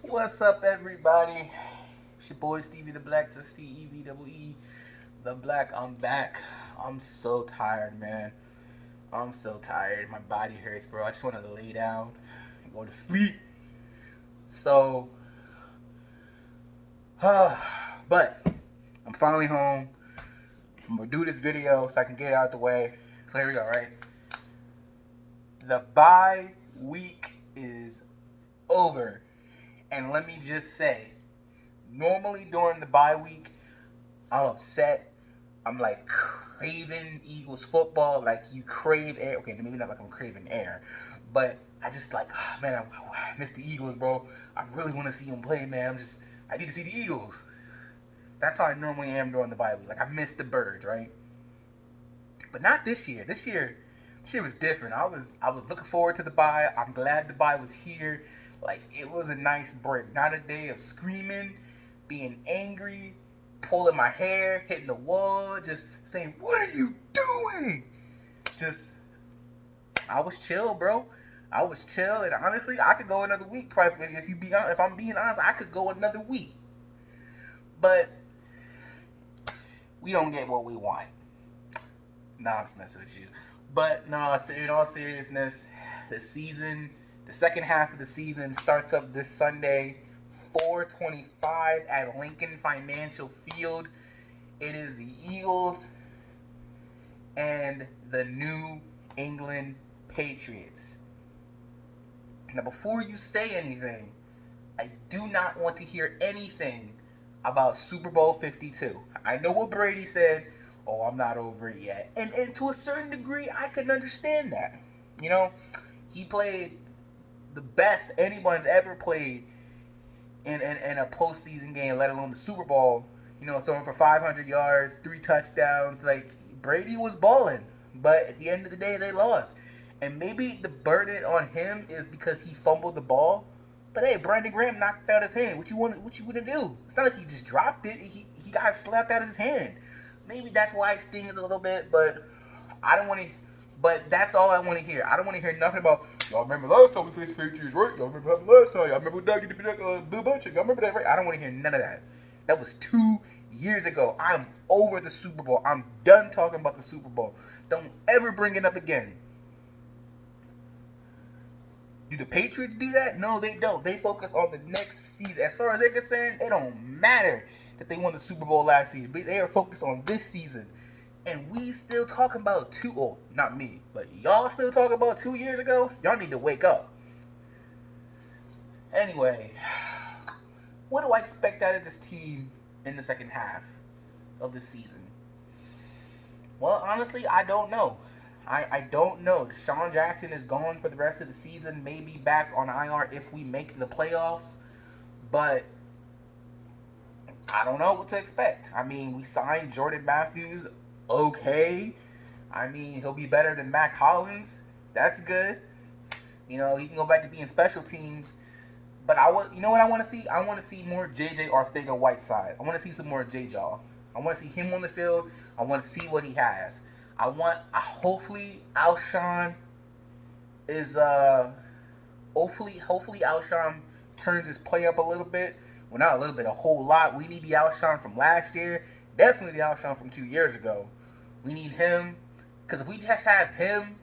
What's up, everybody? It's your boy Stevie the Black, to Steve the Black. I'm back. I'm so tired, man. I'm so tired. My body hurts, bro. I just want to lay down and go to sleep. So, but I'm finally home. I'm gonna do this video so I can get it out the way. So here we go, right? The bye week is over. And let me just say, normally during the bye week, I'm upset. I'm like craving Eagles football. Like you crave air. Okay, maybe not like I'm craving air. But I just like, man, I miss the Eagles, bro. I really want to see them play, man. I need to see the Eagles. That's how I normally am during the bye week. Like I miss the birds, right? But not this year. This year was different. I was looking forward to the bye. I'm glad the bye was here. Like it was a nice break. Not a day of screaming, being angry, pulling my hair, hitting the wall, just saying, "What are you doing?" Just I was chill, bro. I was chill, and honestly, I could go another week. Probably, if I'm being honest, I could go another week. But we don't get what we want. Nah, I'm just messing with you. But no, in all seriousness, the second half of the season starts up this Sunday, 4:25 at Lincoln Financial Field. It is the Eagles and the New England Patriots. Now, before you say anything, I do not want to hear anything about Super Bowl 52. I know what Brady said. Oh, I'm not over it yet. And to a certain degree, I can understand that. You know, he played the best anyone's ever played in a postseason game, let alone the Super Bowl. You know, throwing for 500 yards, 3 touchdowns. Like, Brady was balling. But at the end of the day, they lost. And maybe the burden on him is because he fumbled the ball. But hey, Brandon Graham knocked out his hand. What you gonna do? It's not like he just dropped it. He got slapped out of his hand. Maybe that's why it stings a little bit, but I don't want to. But that's all I want to hear. I don't want to hear nothing about, y'all remember last time we faced the Patriots, right? Y'all remember last time? Y'all remember Dak Bill Belichick? Y'all remember that, right? I don't want to hear none of that. That was 2 years ago. I'm over the Super Bowl. I'm done talking about the Super Bowl. Don't ever bring it up again. Do the Patriots do that? No, they don't. They focus on the next season. As far as they're concerned, it don't matter that they won the Super Bowl last season. But they are focused on this season. And we still talking about not me, but y'all still talking about 2 years ago? Y'all need to wake up. Anyway, what do I expect out of this team in the second half of the season? Well, honestly, I don't know. I don't know. DeSean Jackson is gone for the rest of the season. Maybe back on IR if we make the playoffs. But I don't know what to expect. I mean, we signed Jordan Matthews. Okay. I mean, he'll be better than Mac Hollins. That's good. You know, he can go back to being special teams. But you know what I want to see? I want to see more JJ Arcega-Whiteside. I want to see some more J-Jaw. I want to see him on the field. I want to see what he has. Hopefully Alshon is hopefully Alshon turns his play up a little bit. Well, not a little bit, a whole lot. We need the Alshon from last year. Definitely the Alshon from 2 years ago. We need him. Because if we just have him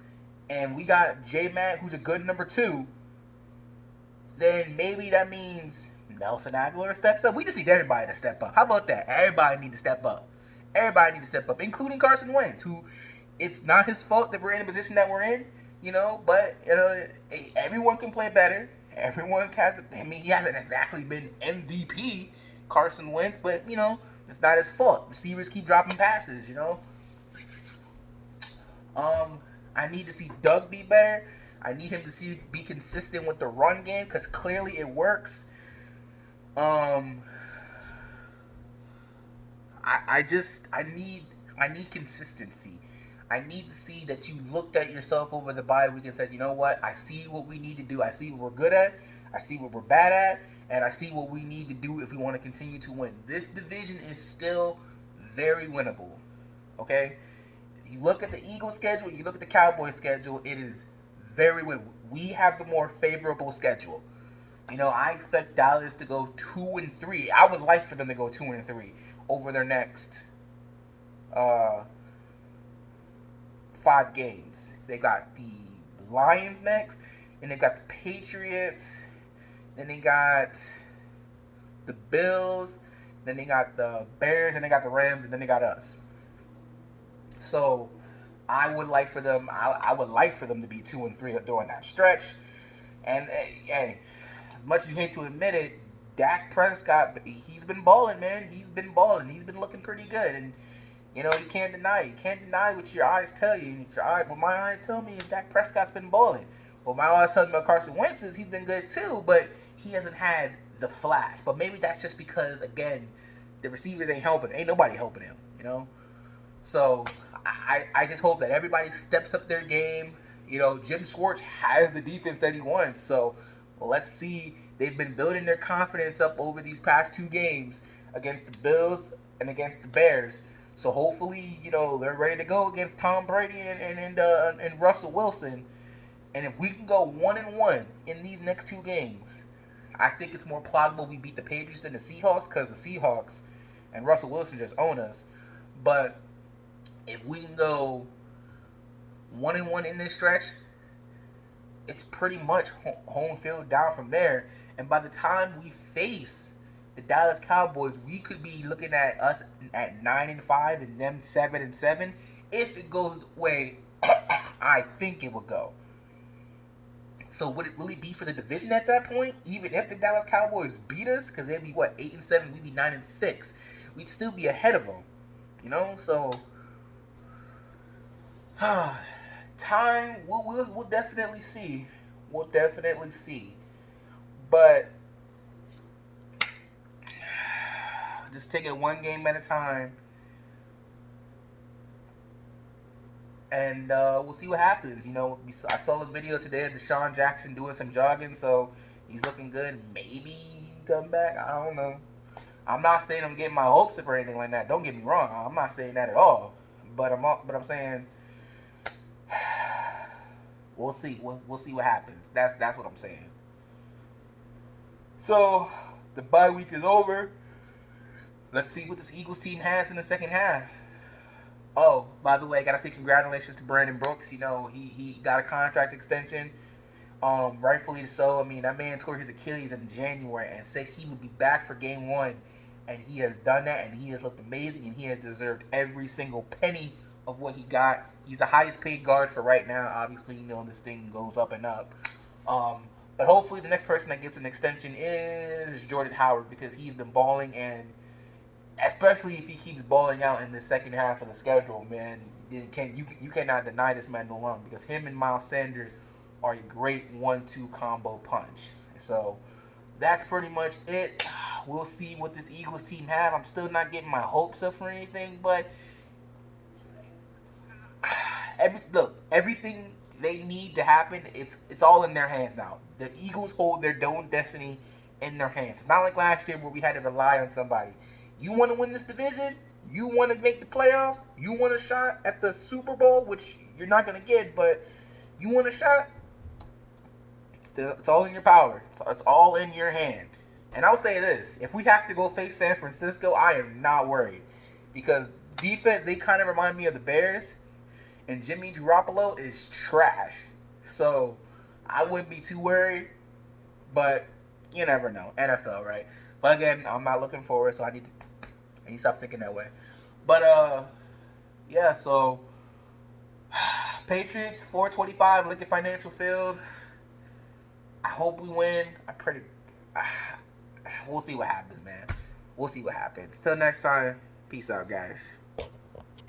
and we got J-Matt, who's a good number 2, then maybe that means Nelson Aguilar steps up. We just need everybody to step up. How about that? Everybody need to step up. Everybody need to step up, including Carson Wentz, who it's not his fault that we're in the position that we're in, you know, but everyone can play better. Everyone has, he hasn't exactly been MVP, Carson Wentz, but, you know, it's not his fault. Receivers keep dropping passes, you know. I need to see Doug be better. I need him to be consistent with the run game because clearly it works. I need consistency. I need to see that you looked at yourself over the bye week and said, you know what? I see what we need to do. I see what we're good at. I see what we're bad at. And I see what we need to do if we want to continue to win. This division is still very winnable. Okay? You look at the Eagles schedule, you look at the Cowboys schedule, it is very winnable. We have the more favorable schedule. I expect Dallas to go 2-3. I would like for them to go 2-3 over their next 5 games. They got the Lions next, and they got the Patriots, then they got the Bills, then they got the Bears, and they got the Rams, and then they got us. So I would like for them. I would like for them to be 2-3 during that stretch. And hey, as much as you hate to admit it, Dak Prescott, he's been balling, man. He's been balling. He's been looking pretty good, and you can't deny it. You can't deny what your eyes tell you. What my eyes tell me is Dak Prescott's been balling. What my eyes tell me about Carson Wentz is he's been good too, but he hasn't had the flash. But maybe that's just because, again, the receivers ain't helping. Ain't nobody helping him, So I just hope that everybody steps up their game. Jim Schwartz has the defense that he wants. So let's see. They've been building their confidence up over these past 2 games against the Bills and against the Bears. So hopefully, they're ready to go against Tom Brady and Russell Wilson. And if we can go 1-1 in these next 2 games, I think it's more plausible we beat the Patriots than the Seahawks, because the Seahawks and Russell Wilson just own us. But if we can go 1-1 in this stretch, it's pretty much home field down from there. And by the time we face the Dallas Cowboys, we could be looking at us at 9-5 and them 7-7. If it goes the way I think it would go. So would it really be for the division at that point? Even if the Dallas Cowboys beat us, because they'd be 8-7, we'd be 9-6. We'd still be ahead of them. So time we'll definitely see. We'll definitely see. But just take it one game at a time, and we'll see what happens. I saw a video today of DeSean Jackson doing some jogging, so he's looking good. Maybe he can come back. I don't know. I'm not saying I'm getting my hopes up or anything like that. Don't get me wrong. I'm not saying that at all. But I'm saying we'll see. We'll see what happens. That's what I'm saying. So the bye week is over. Let's see what this Eagles team has in the second half. Oh, by the way, I gotta say congratulations to Brandon Brooks. He got a contract extension. Rightfully so. I mean, that man tore his Achilles in January and said he would be back for game 1. And he has done that, and he has looked amazing, and he has deserved every single penny of what he got. He's the highest paid guard for right now. Obviously, this thing goes up and up. But hopefully the next person that gets an extension is Jordan Howard, because he's been balling, and especially if he keeps balling out in the second half of the schedule, man, you cannot deny this man no longer, because him and Miles Sanders are a great 1-2 combo punch. So that's pretty much it. We'll see what this Eagles team have. I'm still not getting my hopes up for anything, but everything they need to happen, it's all in their hands now. The Eagles hold their own destiny in their hands. It's not like last year where we had to rely on somebody. You want to win this division? You want to make the playoffs? You want a shot at the Super Bowl, which you're not going to get, but you want a shot? It's all in your power. It's all in your hand. And I'll say this. If we have to go face San Francisco, I am not worried. Because defense, they kind of remind me of the Bears. And Jimmy Garoppolo is trash. So I wouldn't be too worried. But you never know. NFL, right? But again, I'm not looking forward, so I need to stop thinking that way. But yeah, so Patriots 425 Lincoln Financial Field. I hope we win. We'll see what happens, man. We'll see what happens. Till next time, peace out, guys.